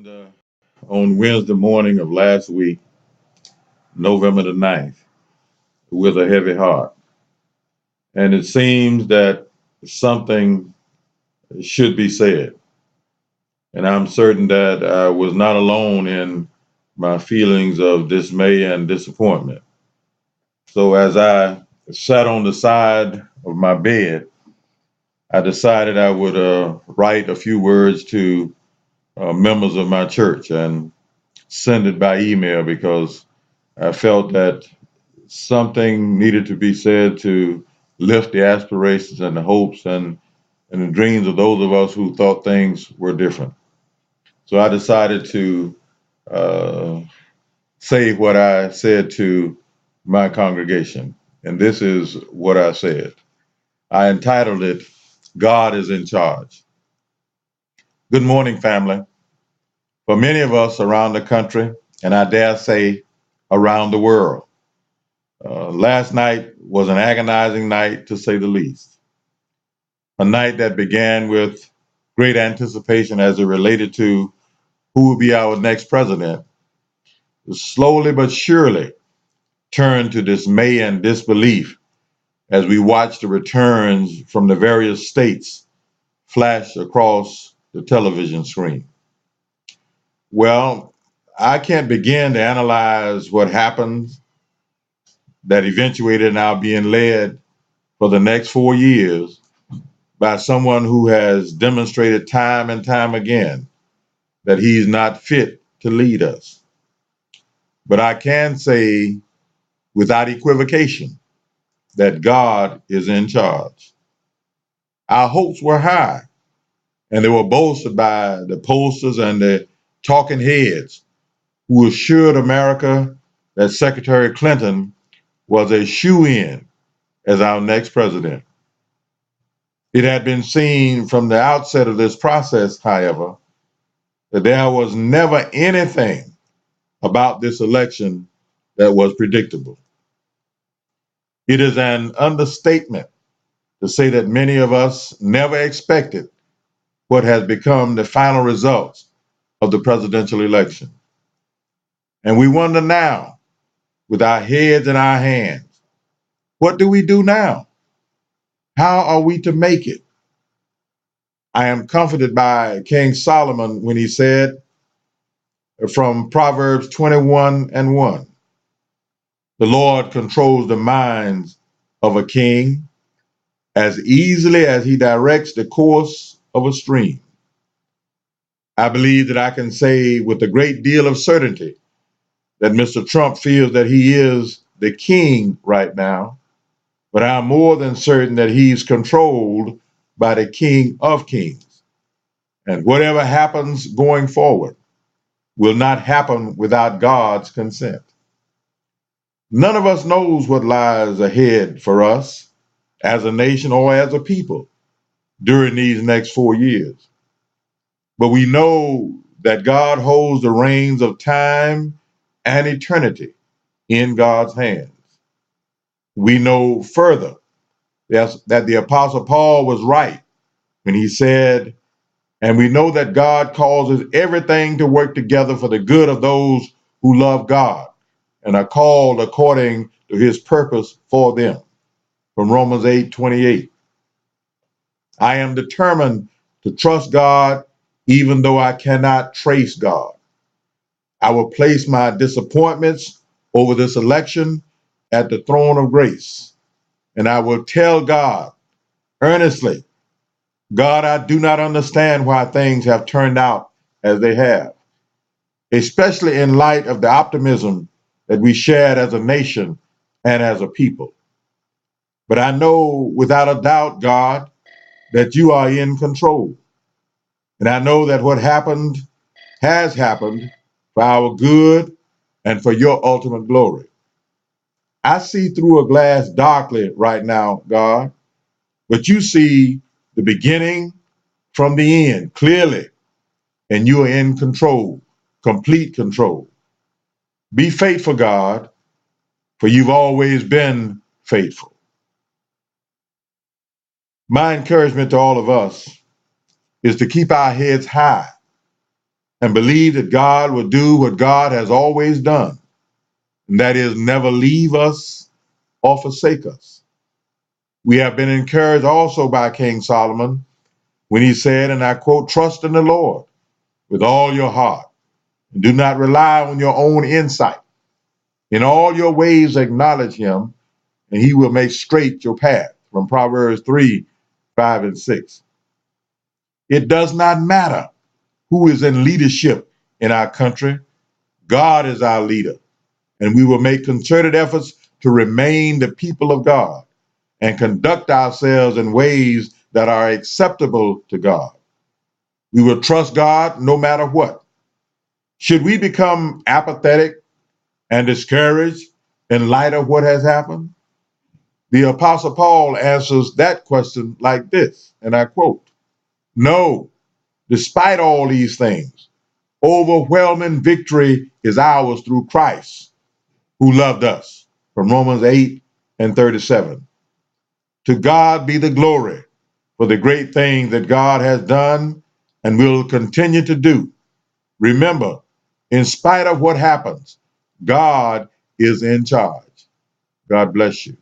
Uh, on Wednesday morning of last week, November the 9th, with a heavy heart. And it seems that something should be said. And I'm certain that I was not alone in my feelings of dismay and disappointment. So as I sat on the side of my bed, I decided I would write a few words to members of my church and send it by email because I felt that something needed to be said to lift the aspirations and the hopes and the dreams of those of us who thought things were different. So I decided to uh, say what I said to my congregation. And this is what I said. I entitled it, God is in Charge. Good morning, family. For many of us around the country, and I dare say around the world, last night was an agonizing night to say the least. A night that began with great anticipation as it related to who would be our next president, slowly but surely turned to dismay and disbelief as we watched the returns from the various states flash across the television screen. Well, I can't begin to analyze what happened that eventuated in our being led for the next 4 years by someone who has demonstrated time and time again that he's not fit to lead us. But I can say without equivocation that God is in charge. Our hopes were high, and they were bolstered by the posters and the talking heads who assured America that Secretary Clinton was a shoo-in as our next president. It had been seen from the outset of this process, however, that there was never anything about this election that was predictable. It is an understatement to say that many of us never expected what has become the final results of the presidential election. And we wonder now, with our heads in our hands, what do we do now? How are we to make it? I am comforted by King Solomon when he said from Proverbs 21 and 1, the Lord controls the minds of a king as easily as he directs the course of a stream. I believe that I can say with a great deal of certainty that Mr. Trump feels that he is the king right now, but I'm more than certain that he's controlled by the King of Kings. And whatever happens going forward will not happen without God's consent. None of us knows what lies ahead for us as a nation or as a people during these next 4 years. But we know that God holds the reins of time and eternity in God's hands. We know further that the Apostle Paul was right when he said, and we know that God causes everything to work together for the good of those who love God and are called according to his purpose for them. From Romans 8:28. I am determined to trust God even though I cannot trace God. I will place my disappointments over this election at the throne of grace, and I will tell God earnestly, God, I do not understand why things have turned out as they have, especially in light of the optimism that we shared as a nation and as a people. But I know without a doubt, God, that you are in control. And I know that what happened has happened for our good and for your ultimate glory. I see through a glass darkly right now, God, but you see the beginning from the end clearly, and you are in control, complete control. Be faithful, God, for you've always been faithful. My encouragement to all of us is to keep our heads high and believe that God will do what God has always done, and that is never leave us or forsake us. We have been encouraged also by King Solomon when he said, and I quote, "Trust in the Lord with all your heart, and do not rely on your own insight. In all your ways acknowledge him, and he will make straight your path," from Proverbs 3, 5, and 6. It does not matter who is in leadership in our country. God is our leader, and we will make concerted efforts to remain the people of God and conduct ourselves in ways that are acceptable to God. We will trust God no matter what. Should we become apathetic and discouraged in light of what has happened? The Apostle Paul answers that question like this, and I quote, "No, despite all these things, overwhelming victory is ours through Christ who loved us," from Romans 8 and 37. To God be the glory for the great things that God has done and will continue to do. Remember, in spite of what happens, God is in charge. God bless you.